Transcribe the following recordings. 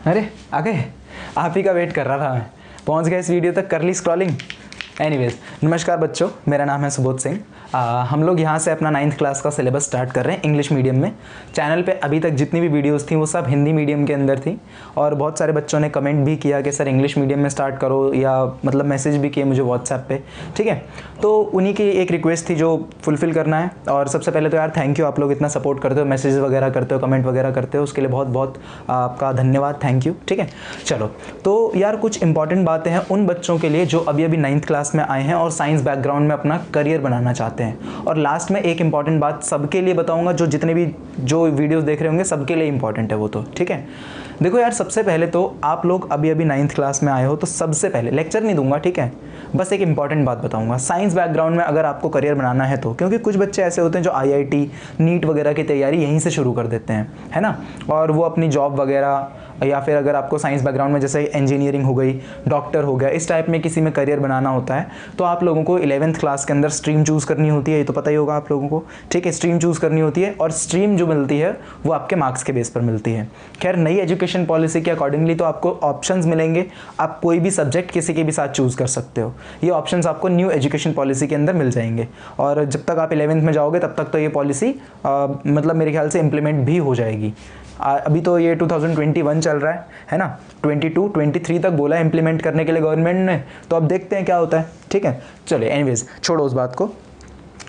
अरे आ गए, आप ही का वेट कर रहा था मैं। पहुंच गए इस वीडियो तक, कर ली स्क्रॉलिंग। एनीवेज, नमस्कार बच्चों, मेरा नाम है सुबोध सिंह। हम लोग यहाँ से अपना 9th क्लास का सिलेबस स्टार्ट कर रहे हैं इंग्लिश मीडियम में। चैनल पे अभी तक जितनी भी वीडियोस थी वो सब हिंदी मीडियम के अंदर थी, और बहुत सारे बच्चों ने कमेंट भी किया कि सर इंग्लिश मीडियम में स्टार्ट करो, या मतलब मैसेज भी किए मुझे व्हाट्सएप पे। ठीक है, तो उन्हीं की एक रिक्वेस्ट थी जो फुलफ़िल करना है। और सबसे पहले तो यार थैंक यू, आप लोग इतना सपोर्ट करते हो, मैसेज वगैरह करते हो, कमेंट वगैरह करते हो, उसके लिए बहुत बहुत आपका धन्यवाद, थैंक यू। ठीक है, चलो तो यार कुछ इंपॉर्टेंट बातें हैं उन बच्चों के लिए जो अभी अभी 9th क्लास में आए हैं और साइंस बैकग्राउंड में अपना करियर बनाना चाहते हैं। और लास्ट में एक इंपॉर्टेंट बात सबके लिए बताऊंगा, जो जितने भी जो वीडियोस देख रहे होंगे सबके लिए इंपॉर्टेंट है वो तो। ठीक है, देखो यार, सबसे पहले तो आप लोग अभी अभी 9th क्लास में आए हो, तो सबसे पहले लेक्चर नहीं दूंगा, ठीक है, बस एक इंपॉर्टेंट बात बताऊंगा। साइंस बैकग्राउंड में अगर आपको करियर बनाना है तो, क्योंकि कुछ बच्चे ऐसे होते हैं जो IIT नीट वगैरह की तैयारी यहीं से शुरू कर देते हैं, है ना, और वो अपनी जॉब वगैरह, या फिर अगर आपको साइंस बैकग्राउंड में जैसे इंजीनियरिंग हो गई, डॉक्टर हो गया, इस टाइप में किसी में करियर बनाना होता है, तो आप लोगों को 11th क्लास के अंदर स्ट्रीम चूज़ करनी होती है। ये तो पता ही होगा आप लोगों को। ठीक है, स्ट्रीम चूज़ करनी होती है, और स्ट्रीम जो मिलती है वो आपके मार्क्स के बेस पर मिलती है। खैर, नई एजुकेशन पॉलिसी के अकॉर्डिंगली तो आपको ऑप्शंस मिलेंगे, आप कोई भी सब्जेक्ट किसी के भी साथ चूज़ कर सकते हो। ये ऑप्शंस आपको न्यू एजुकेशन पॉलिसी के अंदर मिल जाएंगे, और जब तक आप 11th में जाओगे तब तक तो ये पॉलिसी मतलब मेरे ख्याल से इम्प्लीमेंट भी हो जाएगी। अभी तो ये 2021 चल रहा है ना, 22 23 तक बोला है इम्प्लीमेंट करने के लिए गवर्नमेंट ने, तो अब देखते हैं क्या होता है। ठीक है, चलिए एनीवेज छोड़ो उस बात को।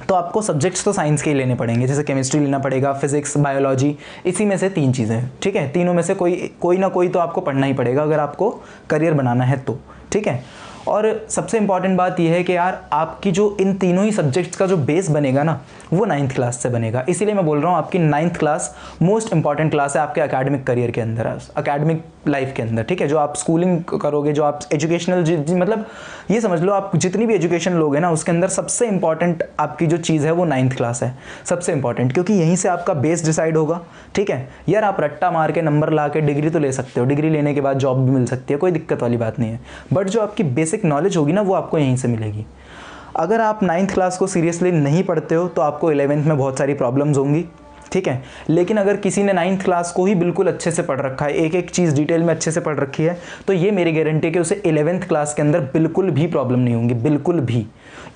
तो आपको सब्जेक्ट्स तो साइंस के ही लेने पड़ेंगे, जैसे केमिस्ट्री लेना पड़ेगा, फिजिक्स, बायोलॉजी, इसी में से 3 चीज़ें। ठीक है, तीनों में से कोई ना कोई तो आपको पढ़ना ही पड़ेगा अगर आपको करियर बनाना है तो। ठीक है, और सबसे इंपॉर्टेंट बात यह है कि यार आपकी जो इन तीनों ही सब्जेक्ट्स का जो बेस बनेगा ना, वो 9th क्लास से बनेगा। इसीलिए मैं बोल रहा हूँ आपकी 9th class most important class है आपके एकेडमिक करियर के अंदर, एकेडमिक लाइफ के अंदर। ठीक है, जो आप स्कूलिंग करोगे, जो आप एजुकेशनल मतलब ये समझ लो आप जितनी भी एजुकेशन लोगे ना, उसके अंदर सबसे इंपॉर्टेंट आपकी जो चीज़ है वो 9th क्लास है, सबसे इंपॉर्टेंट, क्योंकि यहीं से आपका बेस डिसाइड होगा। ठीक है यार, आप रट्टा मार के नंबर ला के डिग्री तो ले सकते हो, डिग्री लेने के बाद जॉब भी मिल सकती है, कोई दिक्कत वाली बात नहीं है, बट जो आपकी बेसिक नॉलेज होगी ना वो आपको यहीं से मिलेगी। अगर आप 9th क्लास को सीरियसली नहीं पढ़ते हो तो आपको 11th में बहुत सारी प्रॉब्लम्स होंगी। ठीक है, लेकिन अगर किसी ने 9th क्लास को ही बिल्कुल अच्छे से पढ़ रखा है, एक एक चीज़ डिटेल में अच्छे से पढ़ रखी है, तो ये मेरी गारंटी है कि उसे 11th क्लास के अंदर बिल्कुल भी प्रॉब्लम नहीं होंगी, बिल्कुल भी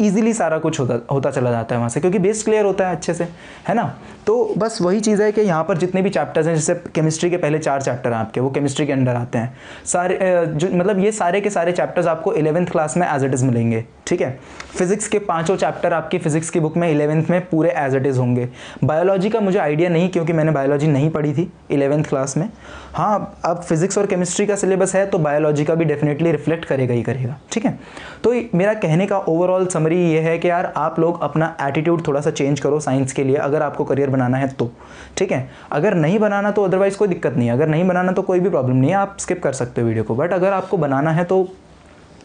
ईजिली सारा कुछ होता चला जाता है वहाँ से, क्योंकि बेस क्लियर होता है अच्छे से, है ना। तो बस वही चीज़ है कि यहाँ पर जितने भी चैप्टर्स हैं, जैसे केमिस्ट्री के पहले 4 चैप्टर हैं आपके, वो केमिस्ट्री के अंडर आते हैं सारे, जो मतलब ये सारे के सारे चैप्टर्स आपको 11th क्लास में एज इट इज़ मिलेंगे। ठीक है, फिजिक्स के 5 चैप्टर आपकी फिजिक्स की बुक में 11th में पूरे एज इट इज़ होंगे। बायोलॉजी का मुझे आइडिया नहीं, क्योंकि मैंने बायोलॉजी नहीं पढ़ी थी 11th क्लास में। हाँ, अब फिजिक्स और केमिस्ट्री का सिलेबस है तो बायोलॉजी का भी डेफिनेटली रिफ्लेक्ट करेगा ही करेगा। ठीक है, तो मेरा कहने का ओवरऑल समरी ये है कि यार आप लोग अपना एटीट्यूड थोड़ा सा चेंज करो साइंस के लिए, अगर आपको करियर बनाना है तो। ठीक है, अगर नहीं बनाना तो अदरवाइज़ कोई दिक्कत नहीं है, अगर नहीं बनाना तो कोई भी प्रॉब्लम नहीं है, आप स्किप कर सकते हो वीडियो को, बट अगर आपको बनाना है तो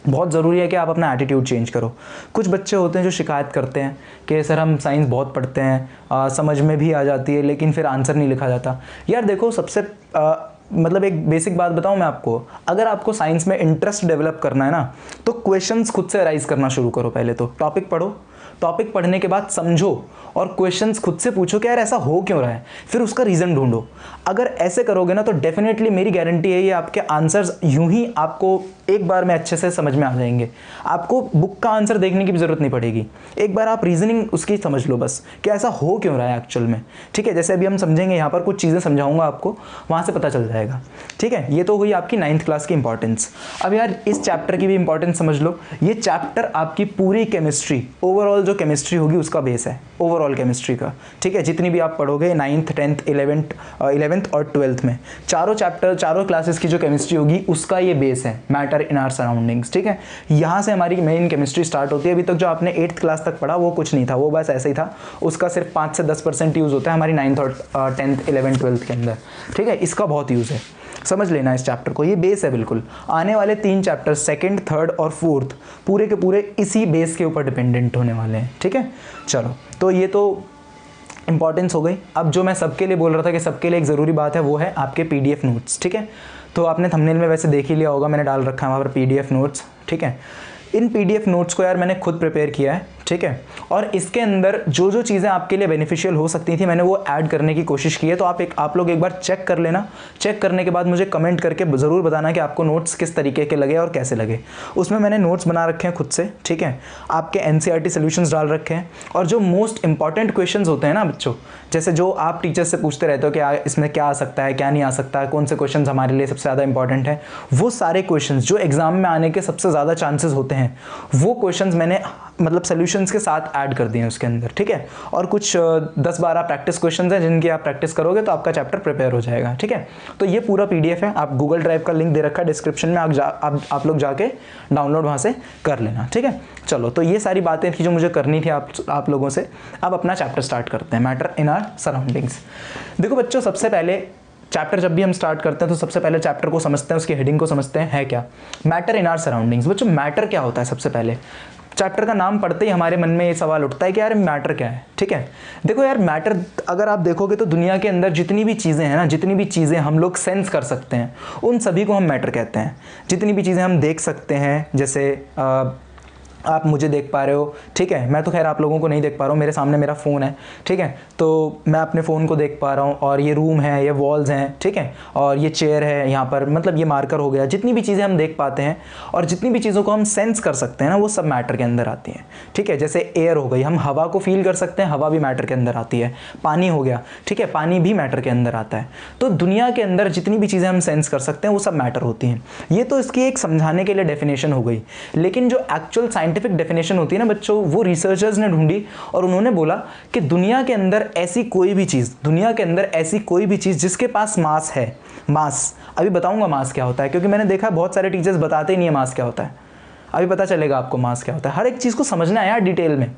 बहुत ज़रूरी है कि आप अपना एटीट्यूड चेंज करो। कुछ बच्चे होते हैं जो शिकायत करते हैं कि सर हम साइंस बहुत पढ़ते हैं, समझ में भी आ जाती है, लेकिन फिर आंसर नहीं लिखा जाता। यार देखो, सबसे मतलब एक बेसिक बात बताऊं मैं आपको, अगर आपको साइंस में इंटरेस्ट डेवलप करना है ना, तो क्वेश्चंस खुद से अराइज करना शुरू करो। पहले तो टॉपिक पढ़ो, टॉपिक पढ़ने के बाद समझो और क्वेश्चंस खुद से पूछो कि यार ऐसा हो क्यों रहा है, फिर उसका रीज़न ढूंढो। अगर ऐसे करोगे ना तो डेफिनेटली मेरी गारंटी है ये आपके आंसर्स यूं ही आपको एक बार में अच्छे से समझ में आ जाएंगे। आपको बुक का आंसर देखने की भी ज़रूरत नहीं पड़ेगी, एक बार आप रीजनिंग उसकी समझ लो बस कि ऐसा हो क्यों रहा है एक्चुअल में। ठीक है, जैसे अभी हम समझेंगे, यहाँ पर कुछ चीज़ें समझाऊंगा आपको, वहाँ से पता चल जाएगा। ठीक है, ये तो हुई आपकी 9th क्लास की इंपॉर्टेंस। अब यार इस चैप्टर की भी इंपॉर्टेंस समझ लो। ये चैप्टर आपकी पूरी केमिस्ट्री, ओवरऑल जो केमिस्ट्री होगी उसका बेस है, ओवरऑल केमिस्ट्री का। ठीक है, जितनी भी आप पढ़ोगे 9th 10th 11th और 12th में, चारों चैप्टर, चारों क्लासेस की जो केमिस्ट्री होगी उसका ये बेस है, मैटर इन आवर सराउंडिंग्स। ठीक है, यहाँ से हमारी मेन केमिस्ट्री स्टार्ट होती है। अभी तक जो आपने 8th क्लास तक पढ़ा वो कुछ नहीं था, वो बस ऐसे ही था, उसका सिर्फ 5 से 10% यूज़ होता है हमारी 9th और 10th 11th 12th के अंदर। ठीक है, इसका बहुत यूज़ है, समझ लेना इस चैप्टर को, ये बेस है बिल्कुल। आने वाले 3 चैप्टर 2nd 3rd और 4th पूरे के पूरे इसी बेस के ऊपर डिपेंडेंट होने वाले हैं। ठीक है, चलो तो ये तो इंपॉर्टेंस हो गई। अब जो मैं सबके लिए बोल रहा था कि सबके लिए एक ज़रूरी बात है, वो है आपके PDF नोट्स। ठीक है, तो आपने थंबनेल में वैसे देख ही लिया होगा, मैंने डाल रखा है वहाँ पर PDF नोट्स। ठीक है, इन PDF नोट्स को यार मैंने खुद प्रिपेयर किया है। ठीक है। और इसके अंदर जो जो चीज़ें आपके लिए बेनिफिशियल हो सकती थी मैंने वो ऐड करने की कोशिश की है, तो आप लोग एक बार चेक कर लेना। चेक करने के बाद मुझे कमेंट करके ज़रूर बताना कि आपको नोट्स किस तरीके के लगे और कैसे लगे। उसमें मैंने नोट्स बना रखे हैं खुद से, ठीक है, आपके NCERT सॉल्यूशंस डाल रखे हैं, और जो मोस्ट इंपॉर्टेंट क्वेश्चंस होते हैं ना बच्चों, जैसे जो आप टीचर्स से पूछते रहते हो कि इसमें क्या आ सकता है, क्या नहीं आ सकता है, कौन से क्वेश्चंस हमारे लिए सबसे ज़्यादा इंपॉर्टेंट है, वो सारे क्वेश्चंस जो एग्जाम में आने के सबसे ज़्यादा चांसेस होते हैं, वो क्वेश्चंस मैंने मतलब सॉल्यूशंस के साथ ऐड कर दिए हैं उसके अंदर, ठीक है। और कुछ 10-12 प्रैक्टिस क्वेश्चंस हैं जिनकी आप प्रैक्टिस करोगे तो आपका चैप्टर प्रिपेयर हो जाएगा, ठीक है। तो ये पूरा PDF है, आप गूगल ड्राइव का लिंक दे रखा है डिस्क्रिप्शन में, आप लोग जाके डाउनलोड वहाँ से कर लेना, ठीक है। चलो, तो ये सारी बातें थी जो मुझे करनी थी आप लोगों से। अब अपना चैप्टर स्टार्ट करते हैं, मैटर इन आवर सराउंडिंग्स। देखो बच्चों, सबसे पहले चैप्टर जब भी हम स्टार्ट करते हैं तो सबसे पहले चैप्टर को समझते हैं, उसकी हेडिंग को समझते हैं, है क्या मैटर इन आवर सराउंडिंग्स। बच्चों, मैटर क्या होता है? सबसे पहले चैप्टर का नाम पढ़ते ही हमारे मन में ये सवाल उठता है कि यार मैटर क्या है, ठीक है। देखो यार, मैटर अगर आप देखोगे तो दुनिया के अंदर जितनी भी चीज़ें हैं ना, जितनी भी चीज़ें हम लोग सेंस कर सकते हैं, उन सभी को हम मैटर कहते हैं। जितनी भी चीज़ें हम देख सकते हैं, जैसे आप मुझे देख पा रहे हो, ठीक है, मैं तो खैर आप लोगों को नहीं देख पा रहा हूँ, मेरे सामने मेरा फ़ोन है, ठीक है, तो मैं अपने फ़ोन को देख पा रहा हूँ, और ये रूम है, ये वॉल्स हैं, ठीक है, और ये चेयर है यहाँ पर, मतलब ये मार्कर हो गया। जितनी भी चीज़ें हम देख पाते हैं और जितनी भी चीज़ों को हम सेंस कर सकते हैं ना, वो सब मैटर के अंदर आती हैं, ठीक है। जैसे एयर हो गई, हम हवा को फील कर सकते हैं, हवा भी मैटर के अंदर आती है। पानी हो गया, ठीक है, पानी भी मैटर के अंदर आता है। तो दुनिया के अंदर जितनी भी चीज़ें हम सेंस कर सकते हैं वो सब मैटर होती हैं। ये तो इसकी एक समझाने के लिए डेफिनेशन हो गई, लेकिन जो एक्चुअल साइंटिफिक डेफिनेशन होती है ना बच्चों, वो रिसर्चर्स ने ढूंढी और उन्होंने बोला कि दुनिया के अंदर ऐसी कोई भी चीज़ जिसके पास मास है। मास अभी बताऊंगा मास क्या होता है, क्योंकि मैंने देखा बहुत सारे टीचर्स बताते ही नहीं है मास क्या होता है। अभी पता चलेगा आपको मास क्या होता है। हर एक चीज़ को समझना है यार डिटेल में,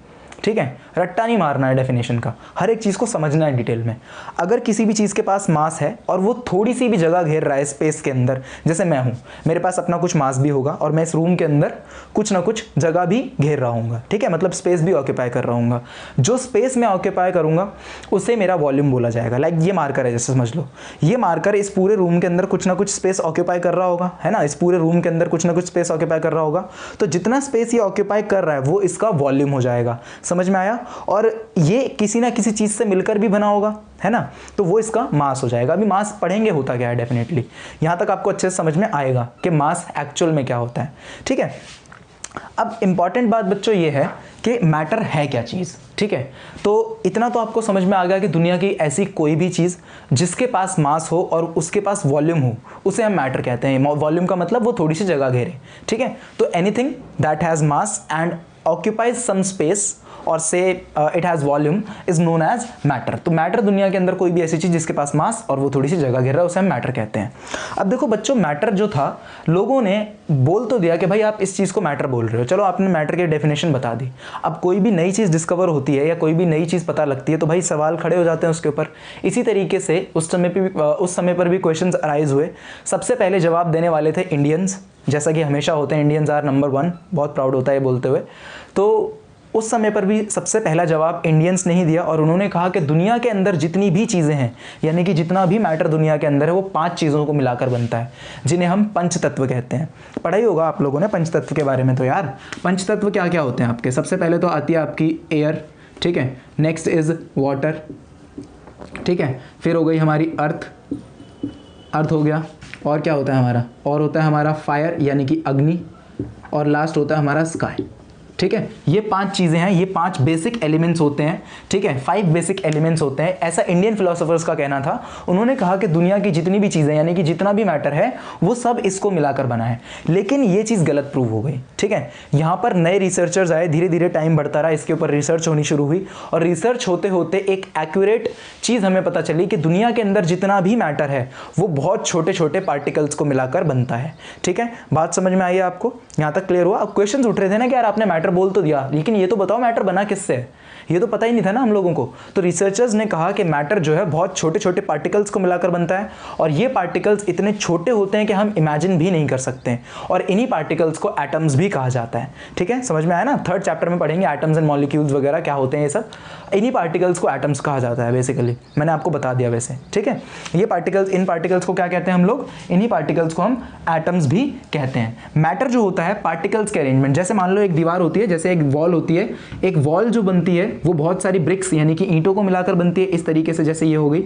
ठीक है, रट्टा नहीं मारना है डेफिनेशन का, हर एक चीज़ को समझना है डिटेल में। अगर किसी भी चीज़ के पास मास है और वो थोड़ी सी भी जगह घेर रहा है स्पेस के अंदर, जैसे मैं हूँ, मेरे पास अपना कुछ मास भी होगा और मैं इस रूम के अंदर कुछ ना कुछ जगह भी घेर रहा हूँगा, ठीक है, मतलब स्पेस भी ऑक्यूपाई कर रहा हूँगा। जो स्पेस मैं ऑक्यूपाई करूँगा उसे मेरा वॉल्यूम बोला जाएगा। लाइक ये मार्कर है, जैसे समझ लो ये मार्कर इस पूरे रूम के अंदर कुछ ना कुछ स्पेस ऑक्यूपाई कर रहा होगा, है ना, इस पूरे रूम के अंदर कुछ ना कुछ स्पेस ऑक्यूपाई कर रहा होगा। तो जितना स्पेस ये ऑक्यूपाई कर रहा है वो इसका वॉल्यूम हो जाएगा। समझ में आया? और ये किसी ना किसी चीज़ से मिलकर भी बना होगा, है ना, तो वो इसका मास हो जाएगा। अभी मास पढ़ेंगे होता क्या है, डेफिनेटली यहाँ तक आपको अच्छे से समझ में आएगा कि मास एक्चुअल में क्या होता है, ठीक है। अब इंपॉर्टेंट बात बच्चों ये है कि मैटर है क्या चीज़, ठीक है। तो इतना तो आपको समझ में आ गया कि दुनिया की ऐसी कोई भी चीज़ जिसके पास मास हो और उसके पास वॉल्यूम हो उसे हम मैटर कहते हैं। वॉल्यूम का मतलब वो थोड़ी सी जगह घेरे, ठीक है। तो anything that has mass and occupies some space और say it has volume is known as matter. तो मैटर दुनिया के अंदर कोई भी ऐसी चीज़ जिसके पास मास और वो थोड़ी सी जगह घेर रहा है उसे हम मैटर कहते हैं। अब देखो बच्चों, मैटर जो था, लोगों ने बोल तो दिया कि भाई आप इस चीज़ को मैटर बोल रहे हो, चलो आपने मैटर की डेफिनेशन बता दी। अब कोई भी नई चीज़ डिस्कवर होती है या कोई भी नई चीज़ पता लगती है तो भाई सवाल खड़े हो जाते हैं उसके ऊपर। इसी तरीके से उस समय पर भी क्वेश्चंस अराइज हुए। सबसे पहले जवाब देने वाले थे इंडियंस, जैसा कि हमेशा होते हैं, इंडियंस आर नंबर 1, बहुत प्राउड होता है बोलते हुए। तो उस समय पर भी सबसे पहला जवाब इंडियंस ने ही दिया और उन्होंने कहा कि दुनिया के अंदर जितनी भी चीज़ें हैं, यानी कि जितना भी मैटर दुनिया के अंदर है, वो 5 चीज़ों को मिलाकर बनता है, जिन्हें हम पंचतत्व कहते हैं। पढ़ा ही होगा आप लोगों ने पंचतत्व के बारे में। तो यार पंचतत्व क्या क्या होते हैं आपके? सबसे पहले तो आती है आपकी एयर, ठीक है, नेक्स्ट इज वाटर, ठीक है, फिर हो गई हमारी अर्थ हो गया, और क्या होता है हमारा, और होता है हमारा फायर यानी कि अग्नि, और लास्ट होता है हमारा स्काई, ठीक है। ये 5 चीज़ें हैं, ये 5 बेसिक एलिमेंट्स होते हैं, ठीक है, 5 बेसिक एलिमेंट्स होते हैं, ऐसा इंडियन फिलोसोफर्स का कहना था। उन्होंने कहा कि दुनिया की जितनी भी चीज़ें, यानी कि जितना भी मैटर है वो सब इसको मिलाकर बना है। लेकिन ये चीज़ गलत प्रूव हो गई, ठीक है। यहाँ पर नए रिसर्चर्स आए, धीरे धीरे टाइम बढ़ता रहा, इसके ऊपर रिसर्च होनी शुरू हुई और रिसर्च होते होते एक एक्यूरेट चीज़ हमें पता चली कि दुनिया के अंदर जितना भी मैटर है वो बहुत छोटे छोटे पार्टिकल्स को मिलाकर बनता है, ठीक है। बात समझ में आई है आपको? यहाँ तक क्लियर हुआ? अब क्वेश्चन उठ रहे थे ना कि यार आपने मैटर बोल तो दिया, लेकिन ये तो बताओ मैटर बना किससे है? ये तो पता ही नहीं था ना हम लोगों को। तो रिसर्चर्स ने कहा कि मैटर जो है बहुत छोटे छोटे पार्टिकल्स को मिलाकर बनता है और ये पार्टिकल्स इतने छोटे होते हैं कि हम इमेजिन भी नहीं कर सकते हैं, और इन्हीं पार्टिकल्स को एटम्स भी कहा जाता है, ठीक है। समझ में आया ना? 3rd चैप्टर में पढ़ेंगे एटम्स एंड मॉलिक्यूल्स वगैरह क्या होते हैं, ये सब इन्हीं पार्टिकल्स को एटम्स कहा जाता है बेसिकली। मैंने आपको बता दिया वैसे, ठीक है। ये पार्टिकल्स, इन पार्टिकल्स को क्या कहते हैं हम लोग? इन्हीं पार्टिकल्स को हम एटम्स भी कहते हैं। मैटर जो होता है पार्टिकल्स के अरेंजमेंट, जैसे मान लो एक दीवार होती है होती है, जैसे एक वॉल होती है, एक वॉल जो बनती है वो बहुत सारी ब्रिक्स यानी कि ईंटों को मिलाकर बनती है इस तरीके से, जैसे ये हो गई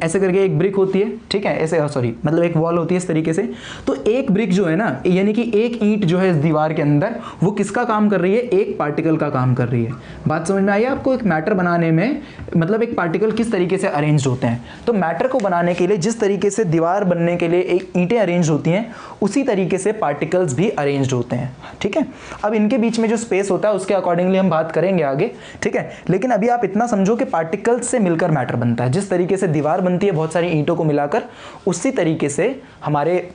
ऐसे करके एक ब्रिक होती है, ठीक है, ऐसे सॉरी मतलब एक वॉल होती है इस तरीके से। तो एक ब्रिक जो है ना यानी कि एक ईंट जो है इस दीवार के अंदर वो किसका काम कर रही है, एक पार्टिकल का काम कर रही है। बात समझ में आई आपको? एक मैटर बनाने में मतलब एक पार्टिकल किस तरीके से अरेंज होते हैं, तो मैटर को बनाने के लिए जिस तरीके से दीवार बनने के लिए एक ईंटें अरेंज होती हैं उसी तरीके से पार्टिकल्स भी अरेंज्ड होते हैं, ठीक है। अब इनके बीच में जो स्पेस होता है उसके अकॉर्डिंगली हम बात करेंगे आगे, ठीक है। लेकिन अभी आप इतना समझो कि पार्टिकल्स से मिलकर मैटर बनता है। जिस तरीके से दीवार बनती है बहुत सारी ईंटों को मिलाकर, उसी तरीके से हमारे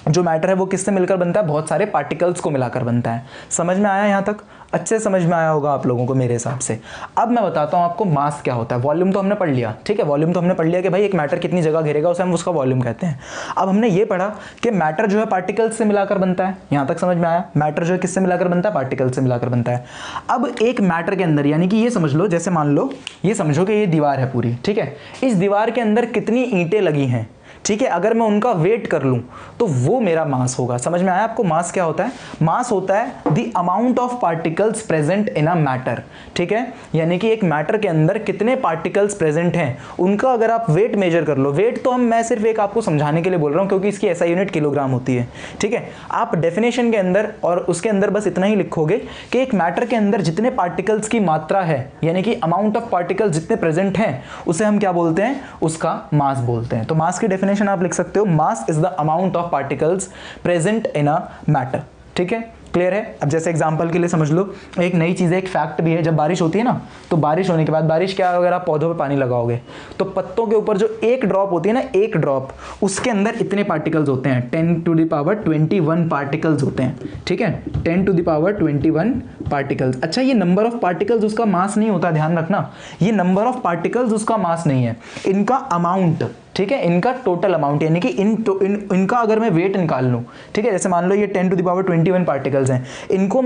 जो मैटर है वो किससे मिलकर बनता है, बहुत सारे पार्टिकल्स को मिलाकर बनता है। समझ में आया यहाँ तक? अच्छे समझ में आया होगा आप लोगों को मेरे हिसाब से। अब मैं बताता हूँ आपको मास क्या होता है। वॉल्यूम तो हमने पढ़ लिया, ठीक है, वॉल्यूम तो हमने पढ़ लिया कि भाई एक मैटर कितनी जगह घेरेगा उसे हम उसका वॉल्यूम कहते हैं। अब हमने ये पढ़ा कि मैटर जो है पार्टिकल्स से मिलाकर बनता है, यहाँ तक समझ में आया? मैटर जो है किससे मिलाकर बनता है, पार्टिकल्स से मिलाकर बनता है। अब एक मैटर के अंदर यानी कि ये समझ लो, जैसे मान लो ये समझो कि ये दीवार है पूरी, ठीक है, इस दीवार के अंदर कितनी ईंटें लगी हैं, ठीक है, अगर मैं उनका वेट कर लूं तो वो मेरा मास होगा। समझ में आया आपको? मास क्या होता है? मास होता है the amount of particles present in a matter, ठीक है, यानी कि एक मैटर के अंदर कितने पार्टिकल्स प्रेजेंट हैं उनका अगर आप वेट मेजर कर लो। वेट तो मैं सिर्फ एक आपको समझाने के लिए बोल रहा हूं क्योंकि इसकी SI यूनिट किलोग्राम होती है, ठीक है। आप डेफिनेशन के अंदर और उसके अंदर बस इतना ही लिखोगे कि एक मैटर के अंदर जितने पार्टिकल्स की मात्रा है यानी कि अमाउंट ऑफ पार्टिकल्स जितने प्रेजेंट हैं उसे हम क्या बोलते हैं, उसका मास बोलते हैं। तो मास की डेफिनेशन आप लिख सकते हो, mass is the amount of particles present in a matter, ठीक है, क्लियर है। अब जैसे एग्जांपल के लिए समझ लो, एक नई चीज़ है, एक फैक्ट भी है, जब बारिश होती है ना तो बारिश होने के बाद बारिश क्या, अगर आप पौधों पे पानी लगाओगे तो पत्तों के ऊपर जो एक ड्रॉप होती है ना, एक ड्रॉप, उसके अंदर इतने पार्टिकल्स होते हैं, 10⁻21 पार्टिकल्स होते हैं, ठीक है, 10⁻21 पार्टिकल्स। अच्छा, ये नंबर ऑफ पार्टिकल्स उसका मास नहीं होता, ध्यान रखना, ये नंबर ऑफ पार्टिकल्स उसका मास नहीं है, इनका अमाउंट, ठीक है, इनका टोटल अमाउंट, यानी कि इनका अगर मैं वेट निकाल लूं, ठीक है, जैसे मान लो ये 10⁻21 पार्टिकल्स हैं, इनका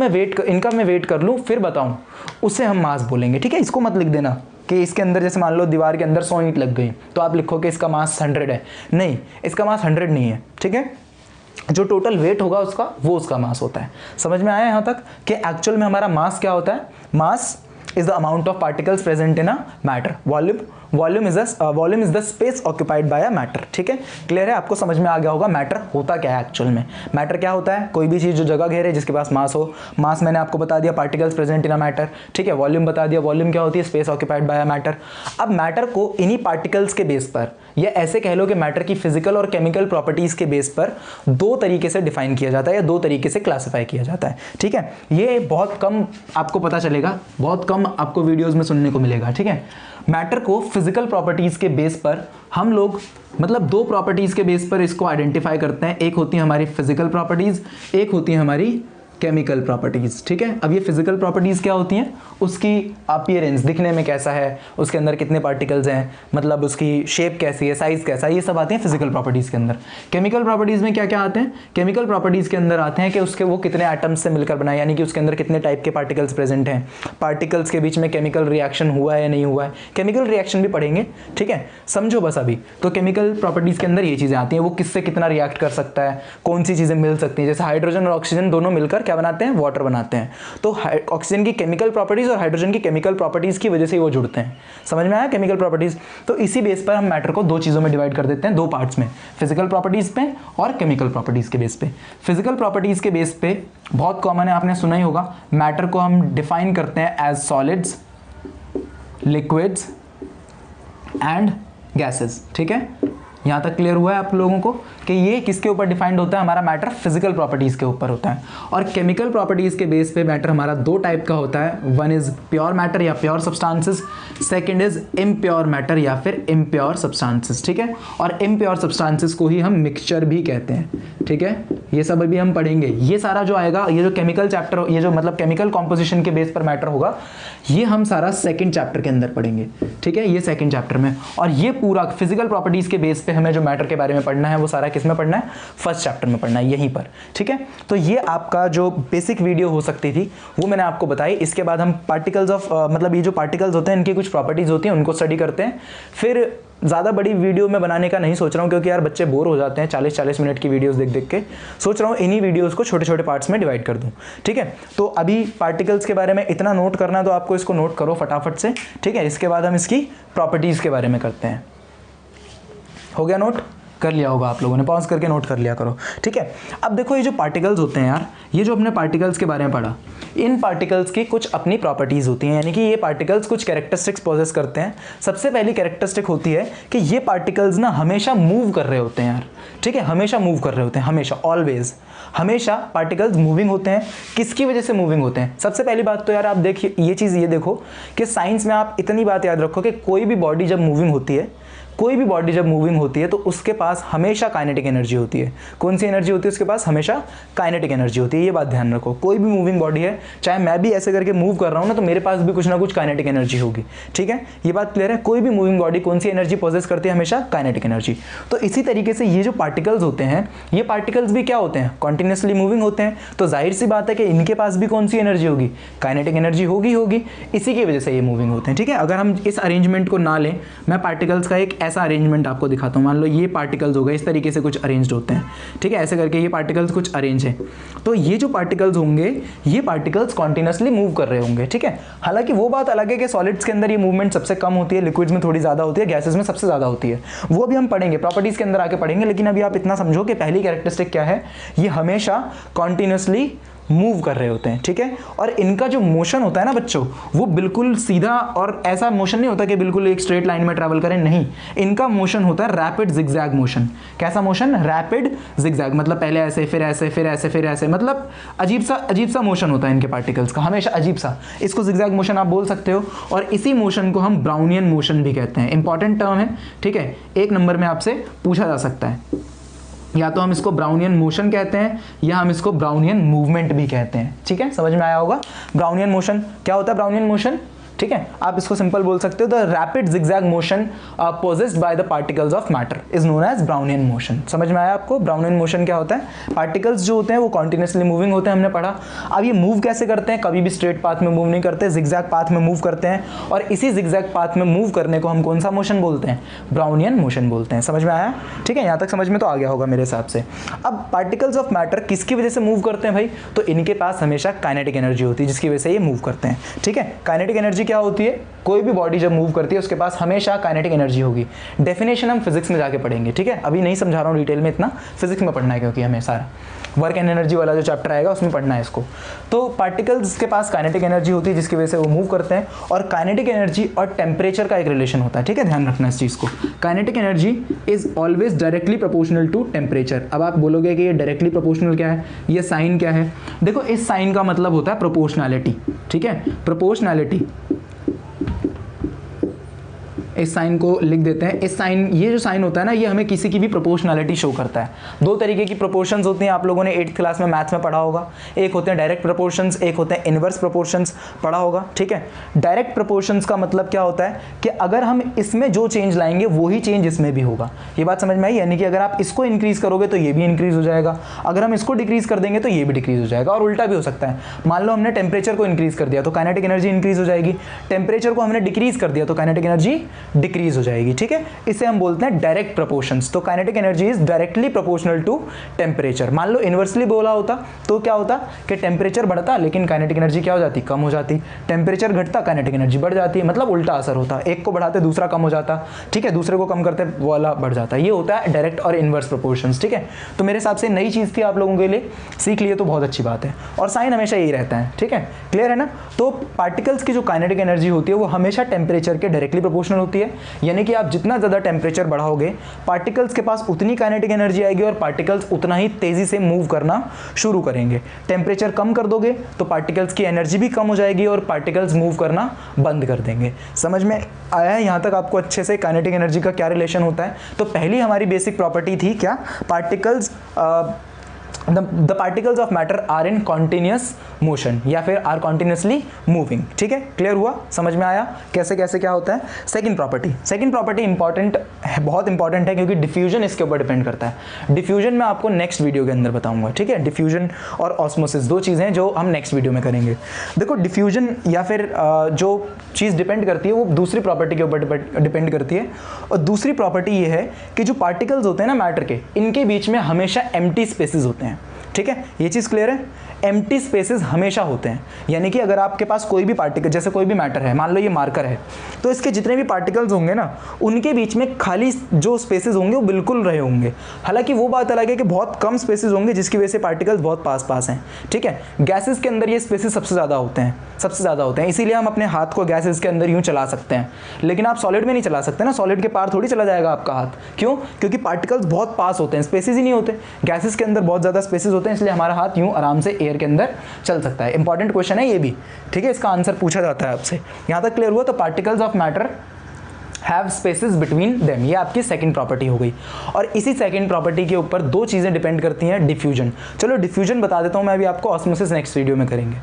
मैं वेट कर लूं फिर बताऊं, उसे हम मास बोलेंगे, ठीक है। इसको मत लिख देना कि इसके अंदर जैसे मान लो दीवार के अंदर 100 ईंट लग गई तो आप लिखो कि इसका मास 100 है, नहीं, इसका मास 100 नहीं है, ठीक है। जो टोटल वेट होगा उसका, वो उसका मास होता है। समझ में आया यहाँ तक कि एक्चुअल में हमारा मास क्या होता है? मास is the amount of particles present in a matter. Volume is the space occupied by a matter, ठीक है, क्लियर है? आपको समझ में आ गया होगा मैटर होता क्या है एक्चुअल में। मैटर क्या होता है? कोई भी चीज़ जो जगह घेरे जिसके पास मास हो। मास मैंने आपको बता दिया, particles present in a matter, ठीक है। वॉल्यूम बता दिया, वॉल्यूम क्या होती है? Space occupied by a matter. अब मैटर को इन्हीं पार्टिकल्स के बेस पर, या ऐसे कह लो कि मैटर की फिजिकल और केमिकल प्रॉपर्टीज के बेस पर दो तरीके से डिफाइन किया जाता है या दो तरीके से क्लासिफाई किया जाता है, ठीक है। ये बहुत कम आपको पता चलेगा, बहुत कम आपको वीडियोस में सुनने को मिलेगा, ठीक है। मैटर को फिजिकल प्रॉपर्टीज के बेस पर हम लोग मतलब दो प्रॉपर्टीज के बेस पर इसको आइडेंटिफाई करते हैं। एक होती है हमारी फिजिकल प्रॉपर्टीज, एक होती है हमारी केमिकल प्रॉपर्टीज, ठीक है। अब ये फिजिकल प्रॉपर्टीज क्या होती हैं? उसकी अपीयरेंस, दिखने में कैसा है, उसके अंदर कितने पार्टिकल्स हैं, मतलब उसकी शेप कैसी है, साइज कैसा है, ये सब आते हैं फिजिकल प्रॉपर्टीज के अंदर। केमिकल प्रॉपर्टीज में क्या क्या आते हैं? केमिकल प्रॉपर्टीज के अंदर आते हैं कि उसके वो कितने एटम्स से मिलकर बना है, यानी कि उसके अंदर कितने टाइप के पार्टिकल्स प्रेजेंट हैं, पार्टिकल्स के बीच में केमिकल रिएक्शन हुआ है या नहीं हुआ है। केमिकल रिएक्शन भी पढ़ेंगे, ठीक है, समझो बस अभी। तो केमिकल प्रॉपर्टीज के अंदर ये चीजें आती हैं, वो किससे कितना रिएक्ट कर सकता है, कौन सी चीजें मिल सकती हैं, जैसे हाइड्रोजन और ऑक्सीजन दोनों मिलकर क्या बनाते हैं? वाटर बनाते हैं। तो ऑक्सीजन की केमिकल प्रॉपर्टीज और हाइड्रोजन की केमिकल प्रॉपर्टीज की वजह से वो जुड़ते हैं। समझ में आया? Chemical properties. तो इसी बेस पर हम मैटर को दो चीजों में डिवाइड कर देते हैं, दो पार्ट्स में, फिजिकल प्रॉपर्टीज पे और केमिकल प्रॉपर्टीज के बेस पे। फिजिकल प्रॉपर्टीज के बेस पे बहुत कॉमन है, आपने सुना ही होगा, मैटर को हम डिफाइन करते हैं as solids, liquids and gases, ठीक है। यहाँ तक क्लियर हुआ है आप लोगों को कि ये किसके ऊपर डिफाइंड होता है? हमारा मैटर फिजिकल प्रॉपर्टीज के ऊपर होता है। और केमिकल प्रॉपर्टीज के बेस पे मैटर हमारा दो टाइप का होता है, वन इज प्योर मैटर या pure substances, second is impure matter या फिर इम्प्योर सब्सटेंसेस, ठीक है। और इम्प्योर सब्सटेंसेस को ही हम मिक्सचर भी कहते हैं, ठीक है। ये सब अभी हम पढ़ेंगे। ये सारा जो आएगा, ये जो केमिकल चैप्टर, ये जो मतलब केमिकल कॉम्पोजिशन के बेस पर मैटर होगा, ये हम सारा सेकंड चैप्टर के अंदर पढ़ेंगे, ठीक है, ये सेकंड चैप्टर में। और ये पूरा फिजिकल प्रॉपर्टीज के बेस पे पे हमें जो मैटर के बारे में पढ़ना है वो सारा किस में पढ़ना है, फर्स्ट चैप्टर में पढ़ना है, यहीं पर, ठीक है। तो ये आपका जो बेसिक वीडियो हो सकती थी वो मैंने आपको बताई। इसके बाद हम पार्टिकल्स ऑफ मतलब ये जो पार्टिकल्स होते हैं इनकी कुछ प्रॉपर्टीज़ होती हैं उनको स्टडी करते हैं। फिर ज़्यादा बड़ी वीडियो में बनाने का नहीं सोच रहा हूँ, क्योंकि यार बच्चे बोर हो जाते हैं 40-40 मिनट की वीडियोस देख देख के। सोच रहा हूँ इन्हीं वीडियोस को छोटे छोटे पार्ट्स में डिवाइड कर दूँ, ठीक है। तो अभी पार्टिकल्स के बारे में इतना नोट करना है तो आपको इसको नोट करो फटाफट से, ठीक है। इसके बाद हम इसकी प्रॉपर्टीज़ के बारे में करते हैं। हो गया नोट? कर लिया होगा आप लोगों ने, पॉज करके नोट कर लिया करो, ठीक है। अब देखो ये जो पार्टिकल्स होते हैं यार, ये जो अपने पार्टिकल्स के बारे में पढ़ा, इन पार्टिकल्स की कुछ अपनी प्रॉपर्टीज़ होती हैं, यानी कि ये पार्टिकल्स कुछ कैरेक्टरिस्टिक्स पॉजेस करते हैं। सबसे पहली कैरेक्टरिस्टिक होती है कि ये पार्टिकल्स ना हमेशा मूव कर रहे होते हैं यार, ठीक है, हमेशा मूव कर रहे होते हैं, हमेशा, ऑलवेज, हमेशा पार्टिकल्स मूविंग होते हैं। किसकी वजह से मूविंग होते हैं? सबसे पहली बात तो यार आप देखिए ये चीज़, ये देखो कि साइंस में आप इतनी बात याद रखो कि कोई भी बॉडी जब मूविंग होती है, कोई भी बॉडी जब मूविंग होती है तो उसके पास हमेशा काइनेटिक एनर्जी होती है। कौन सी एनर्जी होती है उसके पास? हमेशा काइनेटिक एनर्जी होती है। ये बात ध्यान रखो, कोई भी मूविंग बॉडी है, चाहे मैं भी ऐसे करके मूव कर रहा हूँ ना, तो मेरे पास भी कुछ ना कुछ काइनेटिक एनर्जी होगी, ठीक है। ये बात क्लियर है? कोई भी मूविंग बॉडी कौन सी एनर्जी पोजेस करती है? हमेशा काइनेटिक एनर्जी। तो इसी तरीके से ये जो पार्टिकल्स होते हैं, ये पार्टिकल्स भी क्या होते हैं? कॉन्टिन्यूसली मूविंग होते हैं। तो जाहिर सी बात है कि इनके पास भी कौन सी एनर्जी होगी? काइनेटिक एनर्जी होगी। इसी की वजह से ये मूविंग होते हैं, ठीक है। अगर हम इस अरेंजमेंट को ना लें, मैं पार्टिकल्स का एक ऐसा अरेंजमेंट आपको दिखाता हूं। मान लो ये पार्टिकल्स हो गए, इस तरीके से कुछ अरेंज्ड होते हैं, ठीक है, ऐसे करके ये पार्टिकल्स कुछ अरेंज हैं। तो ये जो पार्टिकल्स होंगे, ये पार्टिकल्स कॉन्टिन्यूसली मूव कर रहे होंगे, ठीक है। हालांकि वो बात अलग है कि सॉलिड्स के अंदर ये मूवमेंट सबसे कम होती है, लिक्विड्स में थोड़ी ज्यादा होती है, गैसेस में सबसे ज्यादा होती है। वो भी हम पढ़ेंगे, प्रॉपर्टीज के अंदर आके पढ़ेंगे। लेकिन अभी आप इतना समझो कि पहली कैरेक्टरिस्टिक क्या है, ये हमेशा कॉन्टिन्यूसली मूव कर रहे होते हैं, ठीक है। और इनका जो मोशन होता है ना बच्चों, वो बिल्कुल सीधा और ऐसा मोशन नहीं होता कि बिल्कुल एक स्ट्रेट लाइन में ट्रैवल करें, नहीं। इनका मोशन होता है रैपिड जिगजैग मोशन। कैसा मोशन? रैपिड जिगजैग, मतलब पहले ऐसे, फिर ऐसे, फिर ऐसे, फिर ऐसे, मतलब अजीब सा मोशन होता है इनके पार्टिकल्स का, हमेशा अजीब सा। इसको जिगजैग मोशन आप बोल सकते हो। और इसी मोशन को हम ब्राउनियन मोशन भी कहते हैं। इंपॉर्टेंट टर्म है, ठीक है, 1 नंबर में आपसे पूछा जा सकता है। या तो हम इसको ब्राउनियन मोशन कहते हैं या हम इसको ब्राउनियन मूवमेंट भी कहते हैं, ठीक है, समझ में आया होगा। ब्राउनियन मोशन क्या होता है? ब्राउनियन मोशन, ठीक है, आप इसको सिंपल बोल सकते हो, the rapid zigzag motion possessed by the particles of matter is known as Brownian motion. समझ में आया आपको? ब्राउनियन मोशन क्या होता है? पार्टिकल्स जो होते हैं वो कॉन्टिन्यूसली मूविंग होते हैं, हमने पढ़ा। अब ये मूव कैसे करते हैं? कभी भी स्ट्रेट पाथ में मूव नहीं करते, जिगजैग पाथ में मूव करते हैं। और इसी जिगजैग पाथ में मूव करने को हम कौन सा मोशन बोलते हैं? ब्राउनियन मोशन बोलते हैं। समझ में आया? ठीक है, यहाँ तक समझ में तो आ गया होगा मेरे हिसाब से। अब पार्टिकल्स ऑफ मैटर किसकी वजह से मूव करते हैं भाई? तो इनके पास हमेशा काइनेटिक एनर्जी होती है, जिसकी वजह से ये मूव करते हैं, ठीक है। काइनेटिक एनर्जी क्या होती है? कोई भी बॉडी जब मूव करती है उसके पास हमेशा काइनेटिक एनर्जी होगी। डेफिनेशन हम फिजिक्स में जाके पढ़ेंगे, ठीक है, अभी नहीं समझा रहा हूँ डिटेल में, इतना फिजिक्स में पढ़ना है क्योंकि हमें सारा वर्क एंड एनर्जी वाला जो चैप्टर आएगा उसमें पढ़ना है इसको। तो पार्टिकल्स के पास काइनेटिक एनर्जी होती है जिसकी वजह से वो मूव करते हैं। और काइनेटिक एनर्जी और टेम्परेचर का एक रिलेशन होता है, ठीक है, ध्यान रखना इस चीज़ को। Kinetic energy is always directly proportional to temperature. अब आप बोलोगे कि ये डायरेक्टली प्रोपोर्शनल क्या है, ये साइन क्या है? देखो इस साइन का मतलब होता है प्रोपोर्शनैलिटी, ठीक है, प्रोपोर्शनैलिटी। इस साइन को लिख देते हैं। इस साइन, ये जो साइन होता है ना, ये हमें किसी की भी प्रोपोर्शनैलिटी शो करता है। 2 तरीके की प्रोपोर्शंस होती हैं, आप लोगों ने 8th क्लास में मैथ्स में पढ़ा होगा। एक होते हैं डायरेक्ट प्रोपोर्शंस, एक होते हैं इनवर्स प्रोपोर्शंस, पढ़ा होगा, ठीक है। डायरेक्ट प्रोपोर्शंस का मतलब क्या होता है कि अगर हम इसमें जो चेंज लाएंगे वही चेंज इसमें भी होगा। ये बात समझ में आई? यानी कि अगर आप इसको इंक्रीज करोगे तो ये भी इंक्रीज हो जाएगा, अगर हम इसको डिक्रीज कर देंगे तो ये भी डिक्रीज हो जाएगा। और उल्टा भी हो सकता है। मान लो हमने टेम्परेचर को इंक्रीज कर दिया तो काइनेटिक एनर्जी इंक्रीज हो जाएगी, टेम्परेचर को हमने डिक्रीज कर दिया तो काइनेटिक एनर्जी डिक्रीज हो जाएगी, ठीक है। इसे हम बोलते हैं डायरेक्ट प्रोपोर्शंस। तो kinetic energy is directly proportional to temperature. मान लो इनवर्सली बोला होता तो क्या होता कि टेम्परेचर बढ़ता लेकिन काइनेटिक एनर्जी क्या हो जाती? कम हो जाती। टेम्परेचर घटता, काइनेटिक एनर्जी बढ़ जाती, मतलब उल्टा असर होता। एक को बढ़ाते दूसरा कम हो जाता, ठीक है, दूसरे को कम करते वो वाला बढ़ जाता। ये होता है डायरेक्ट और इनवर्स प्रोपोर्शंस, ठीक है। तो मेरे हिसाब से नई चीज थी आप लोगों के लिए, सीख लिए तो बहुत अच्छी बात है। और साइन हमेशा यही रहता है, ठीक है, क्लियर है ना। तो पार्टिकल्स की जो काइनेटिक एनर्जी होती है वो हमेशा टेम्परेचर के डायरेक्टली प्रोपोर्शनल होती है। यानी कि आप जितना ज़्यादा टेम्परेचर बढ़ाओगे पार्टिकल्स के पास उतनी काइनेटिक एनर्जी आएगी और पार्टिकल्स उतना ही तेजी से मूव करना शुरू करेंगे। टेम्परेचर कम कर दोगे तो पार्टिकल्स की एनर्जी भी कम हो जाएगी और पार्टिकल्स मूव करना बंद कर देंगे। समझ में आया है यहाँ तक आपको अच्छे से काइनेटिक एनर्जी का क्या रिलेशन होता है? तो पहली हमारी बेसिक प्रॉपर्टी थी क्या? Particles the particles of matter are in continuous motion या फिर आर कॉन्टिन्यूसली मूविंग। ठीक है, क्लियर हुआ, समझ में आया कैसे कैसे क्या होता है। सेकंड प्रॉपर्टी इंपॉर्टेंट है, बहुत इंपॉर्टेंट है, क्योंकि डिफ्यूजन इसके ऊपर डिपेंड करता है। डिफ्यूजन मैं आपको नेक्स्ट वीडियो के अंदर बताऊंगा। ठीक है, डिफ्यूजन और ऑस्मोसिस दो चीज़ें हैं जो हम नेक्स्ट वीडियो में करेंगे। देखो, डिफ्यूजन या फिर जो चीज़ डिपेंड करती है वो दूसरी प्रॉपर्टी के ऊपर डिपेंड करती है, और दूसरी प्रॉपर्टी ये है कि जो पार्टिकल्स होते हैं ना मैटर के, इनके बीच में हमेशा एम्प्टी स्पेसेस होते हैं। ठीक है, ये चीज़ क्लियर है, एम्प्टी स्पेसेस हमेशा होते हैं। यानी कि अगर आपके पास कोई भी पार्टिकल, जैसे कोई भी मैटर है, मान लो ये मार्कर है, तो इसके जितने भी पार्टिकल्स होंगे ना, उनके बीच में खाली जो स्पेसेस होंगे वो बिल्कुल रहे होंगे। हालांकि वो बात अलग है कि बहुत कम स्पेसेस होंगे जिसकी वजह से पार्टिकल्स बहुत पास पास हैं। ठीक है, गैसेस के अंदर ये स्पेसेस सबसे ज़्यादा होते हैं, इसीलिए हम अपने हाथ को गैसेस के अंदर यूँ चला सकते हैं। लेकिन आप सॉलिड में नहीं चला सकते ना, सॉलिड के पार थोड़ी चला जाएगा आपका हाथ। क्यों? क्योंकि पार्टिकल्स बहुत पास होते हैं, स्पेसेस ही नहीं होते। गैसेस के अंदर बहुत ज़्यादा स्पेसेस होते हैं, इसलिए हमारा हाथ यूँ आराम से एयर के अंदर चल सकता है। इंपॉर्टेंट क्वेश्चन है ये भी। ठीक है, इसका आंसर पूछा जाता है आपसे। यहाँ तक क्लियर हुआ? तो particles of matter have spaces between them, ये आपकी सेकंड प्रॉपर्टी हो गई। और इसी सेकंड प्रॉपर्टी के ऊपर दो चीज़ें डिपेंड करती हैं, डिफ्यूजन। चलो डिफ्यूजन बता देता हूँ मैं अभी आपको, ऑस्मोसिस नेक्स्ट वीडियो में करेंगे।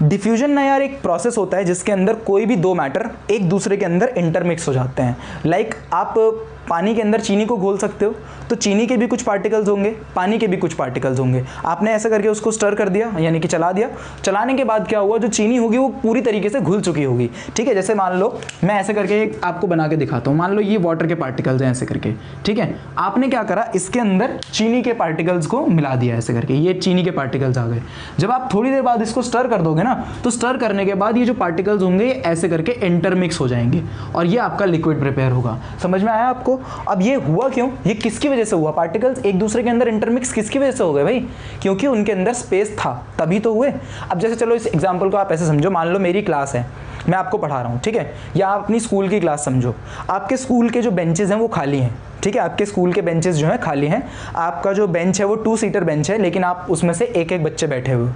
डिफ्यूजन ना यार एक प्रोसेस होता है जिसके अंदर कोई भी दो मैटर एक दूसरे के अंदर इंटरमिक्स हो जाते हैं। लाइक आप पानी के अंदर चीनी को घोल सकते हो, तो चीनी के भी कुछ पार्टिकल्स होंगे, पानी के भी कुछ पार्टिकल्स होंगे। आपने ऐसा करके उसको स्टर कर दिया, यानी कि चला दिया। चलाने के बाद क्या हुआ, जो चीनी होगी वो पूरी तरीके से घुल चुकी होगी। ठीक है, जैसे मान लो मैं ऐसे करके आपको बना के दिखाता हूँ। मान लो ये वाटर के पार्टिकल्स हैं ऐसे करके। ठीक है, आपने क्या करा, इसके अंदर चीनी के पार्टिकल्स को मिला दिया ऐसे करके, ये चीनी के पार्टिकल्स आ गए। जब आप थोड़ी देर बाद इसको स्टर कर दोगे ना, तो स्टर करने के बाद ये जो पार्टिकल्स होंगे ऐसे करके इंटरमिक्स हो जाएंगे और ये आपका लिक्विड प्रिपेयर होगा। समझ में आया आपको? अब ये हुआ क्यों, ये किसकी वजह से हुआ? पार्टिकल्स एक दूसरे के अंदर इंटरमिक्स किसकी वजह से हो गए भाई? क्योंकि उनके अंदर स्पेस था, तभी तो हुए। अब जैसे चलो इस एग्जांपल को आप ऐसे समझो, मान लो मेरी क्लास है, मैं आपको पढ़ा रहा हूँ। ठीक है, या आप अपनी स्कूल की क्लास समझो। आपके स्कूल के जो बेंचेस हैं वो खाली हैं। ठीक है, आपके स्कूल के बेंचेस जो हैं खाली हैं। आपका जो बेंच है वो 2 सीटर बेंच है, लेकिन आप उसमें से एक एक बच्चे बैठे हुए,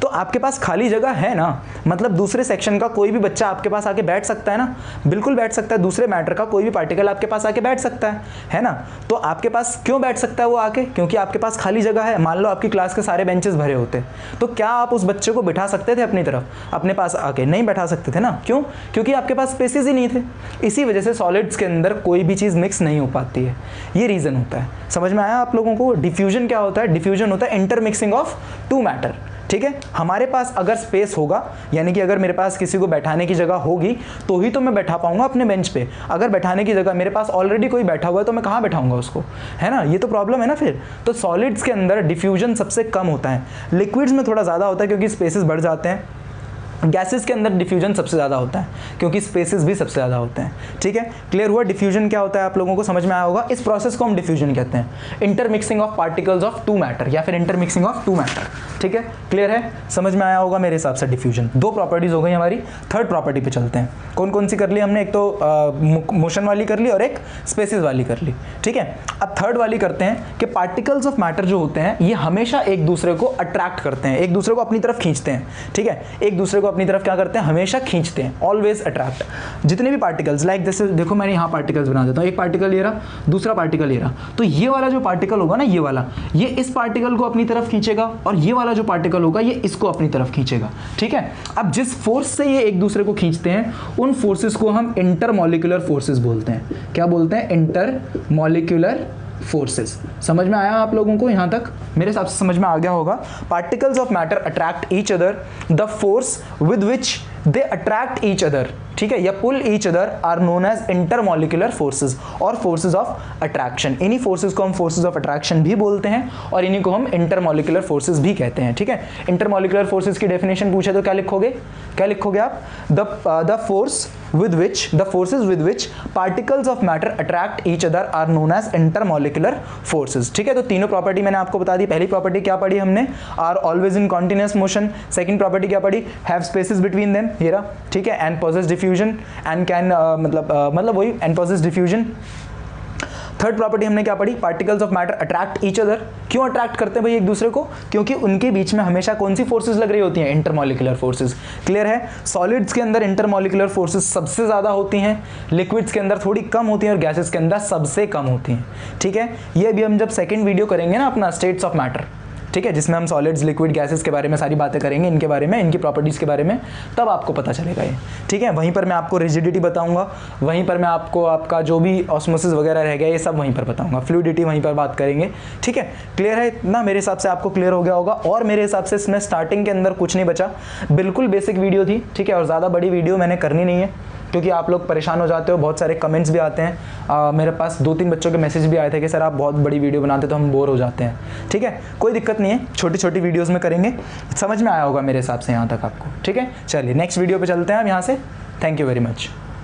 तो आपके पास खाली जगह है ना। मतलब दूसरे सेक्शन का कोई भी बच्चा आपके पास आके बैठ सकता है ना, बिल्कुल बैठ सकता है। दूसरे मैटर का कोई भी पार्टिकल आपके पास आके बैठ सकता है ना। तो आपके पास क्यों बैठ सकता है वो आके? क्योंकि आपके पास खाली जगह है। मान लो आपकी क्लास के सारे बेंचेस भरे होते, तो क्या आप उस बच्चे को बिठा सकते थे अपनी तरफ, अपने पास आके? नहीं बैठा सकते थे ना। क्यों? क्योंकि आपके पास स्पेसेस ही नहीं थे। इसी वजह से सॉलिड्स के अंदर कोई भी चीज़ मिक्स नहीं हो पाती है, ये रीज़न होता है। समझ में आया आप लोगों को? डिफ्यूजन क्या होता है? डिफ्यूजन होता है इंटरमिक्सिंग ऑफ टू मैटर। ठीक है, हमारे पास अगर स्पेस होगा, यानी कि अगर मेरे पास किसी को बैठाने की जगह होगी तो ही तो मैं बैठा पाऊंगा अपने बेंच पे। अगर बैठाने की जगह मेरे पास ऑलरेडी कोई बैठा हुआ है तो मैं कहाँ बैठाऊंगा उसको, है ना? ये तो प्रॉब्लम है ना फिर। तो सॉलिड्स के अंदर डिफ्यूजन सबसे कम होता है, लिक्विड्स में थोड़ा ज़्यादा होता है क्योंकि स्पेसेस बढ़ जाते हैं। गैसेस के अंदर डिफ्यूजन सबसे ज़्यादा होता है क्योंकि स्पेसेस भी सबसे ज़्यादा होते हैं। ठीक है, क्लियर हुआ? डिफ्यूजन क्या होता है आप लोगों को समझ में आया होगा। इस प्रोसेस को हम डिफ्यूजन कहते हैं, intermixing of particles of two matter या फिर इंटरमिक्सिंग ऑफ टू मैटर। ठीक है, क्लियर है? समझ में आया होगा मेरे हिसाब से। डिफ्यूजन दो प्रॉपर्टीज हो गई हमारी। थर्ड प्रॉपर्टी पे चलते हैं। कौन कौन सी कर ली हमने? एक तो मोशन वाली कर ली और एक स्पेसेस वाली कर ली। ठीक है, अब थर्ड वाली करते हैं कि पार्टिकल्स ऑफ मैटर जो होते हैं ये हमेशा एक दूसरे को अट्रैक्ट करते हैं, एक दूसरे को अपनी तरफ खींचते हैं। ठीक है, एक दूसरे को अपनी तरफ क्या करते हैं? हमेशा खींचते हैं, ऑलवेज अट्रैक्ट। जितने भी पार्टिकल्स, लाइक जैसे देखो मैंने यहाँ पार्टिकल्स बना देता हूँ, एक पार्टिकल ये रहा, दूसरा पार्टिकल ये रहा, तो ये वाला जो पार्टिकल होगा ना, ये वाला, ये इस पार्टिकल को अपनी तरफ खींचेगा और ये वाला जो पार्टिकल होगा ये इसको अपनी तरफ खींचेगा। ठीक है, अब जिस फोर्स से ये एक दूसरे को खींचते हैं उन फोर्सेस को हम इंटरमॉलिक्यूलर फोर्सेस बोलते हैं। क्या बोलते हैं? Intermolecular forces. समझ में आया आप लोगों को? यहाँ तक मेरे हिसाब से समझ में आ गया होगा। Particles of matter attract each other, the force with which they attract each other, ठीक है, या pull each other are known as intermolecular forces और फोर्सेस ऑफ अट्रैक्शन। इन्हीं फोर्सेस को हम फोर्सेस ऑफ अट्रैक्शन भी बोलते हैं और इन्हीं को हम इंटरमॉलिक्यूलर फोर्सेस भी कहते हैं। ठीक है, इंटरमॉलिक्यूलर फोर्सेस की डेफिनेशन पूछे तो क्या लिखोगे? क्या लिखोगे आप? The forces with which particles of matter attract each other are known as intermolecular forces. ठीक है, तो तीनों प्रॉपर्टी मैंने आपको बता दी। पहली प्रॉपर्टी क्या पढ़ी हमने? Are always in continuous motion. Second property क्या पढ़ी? हैव स्पेसेस बिटवीन देम, ये रहा। ठीक है, and possesses diffusion and can मतलब वही and possesses diffusion. Third property हमने क्या पढ़ी? Particles of matter attract each other. क्यों अट्रैक्ट करते हैं भाई एक दूसरे को? क्योंकि उनके बीच में हमेशा कौन सी फोर्सेस लग रही होती हैं? Intermolecular forces. क्लियर है? सॉलिड्स के अंदर इंटरमॉलिक्यूलर फोर्सेस सबसे ज़्यादा होती हैं, लिक्विड्स के अंदर थोड़ी कम होती हैं और गैसेस के अंदर सबसे कम होती हैं। ठीक है, ये अभी हम जब सेकेंड वीडियो करेंगे ना अपना स्टेट्स ऑफ मैटर, ठीक है, जिसमें हम सॉलिड्स, लिक्विड, गैसेस के बारे में सारी बातें करेंगे, इनके बारे में, इनकी प्रॉपर्टीज़ के बारे में, तब आपको पता चलेगा ये। ठीक है, वहीं पर मैं आपको रिजिडिटी बताऊंगा, वहीं पर मैं आपको आपका जो भी ऑस्मोसिस वगैरह रह गया ये सब वहीं पर बताऊंगा, फ्लूइडिटी वहीं पर बात करेंगे। ठीक है, क्लियर है इतना? मेरे हिसाब से आपको क्लियर हो गया होगा। और मेरे हिसाब से इसमें स्टार्टिंग के अंदर कुछ नहीं बचा, बिल्कुल बेसिक वीडियो थी। ठीक है, और ज़्यादा बड़ी वीडियो मैंने करनी नहीं है क्योंकि आप लोग परेशान हो जाते हो, बहुत सारे कमेंट्स भी आते हैं। मेरे पास 2-3 बच्चों के मैसेज भी आए थे कि सर आप बहुत बड़ी वीडियो बनाते तो हम बोर हो जाते हैं। ठीक है, कोई दिक्कत नहीं है, छोटी छोटी वीडियोस में करेंगे। समझ में आया होगा मेरे हिसाब से यहाँ तक आपको। ठीक है, चलिए नेक्स्ट वीडियो पे चलते हैं हम यहाँ से। Thank you very much.